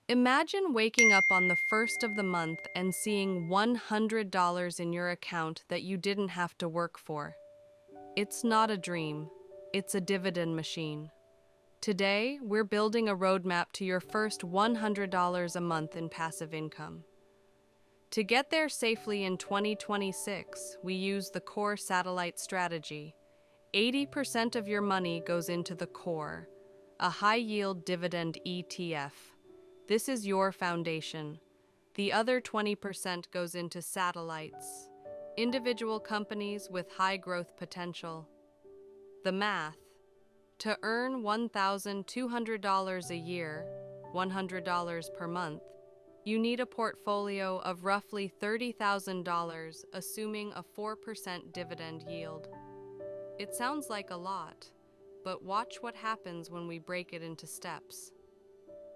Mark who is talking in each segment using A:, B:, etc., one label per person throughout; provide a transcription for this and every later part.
A: Imagine waking up on the first of the month and seeing $100 in your account that you didn't have to work for. It's not a dream, it's a dividend machine. Today, we're building a roadmap to your first $100 a month in passive income. To get there safely in 2026, we use the core satellite strategy. 80% of your money goes into the core, a high-yield dividend ETF. This is your foundation. The other 20% goes into satellites, individual companies with high growth potential. The math: to earn $1,200 a year, $100 per month, you need a portfolio of roughly $30,000, assuming a 4% dividend yield. It sounds like a lot, but watch what happens when we break it into steps.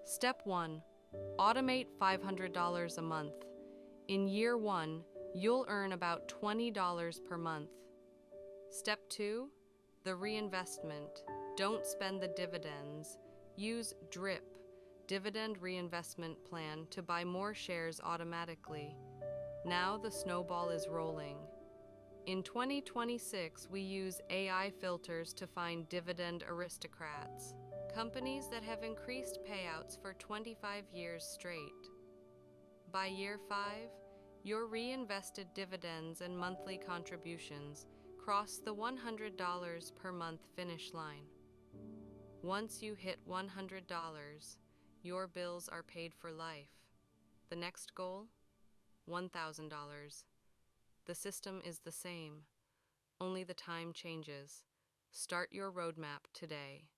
A: Step 1. Automate $500 a month. In year 1, you'll earn about $20 per month. Step 2. The reinvestment. Don't spend the dividends. Use DRIP, Dividend Reinvestment Plan, to buy more shares automatically. Now the snowball is rolling. In 2026, we use AI filters to find dividend aristocrats, companies that have increased payouts for 25 years straight. By year 5, your reinvested dividends and monthly contributions cross the $100 per month finish line. Once you hit $100, your bills are paid for life. The next goal? $1,000. The system is the same, only the time changes. Start your roadmap today.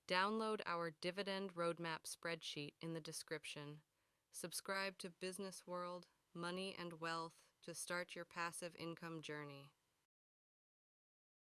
A: Download our Dividend Roadmap spreadsheet in the description. Subscribe to Business World, Money and Wealth to start your passive income journey.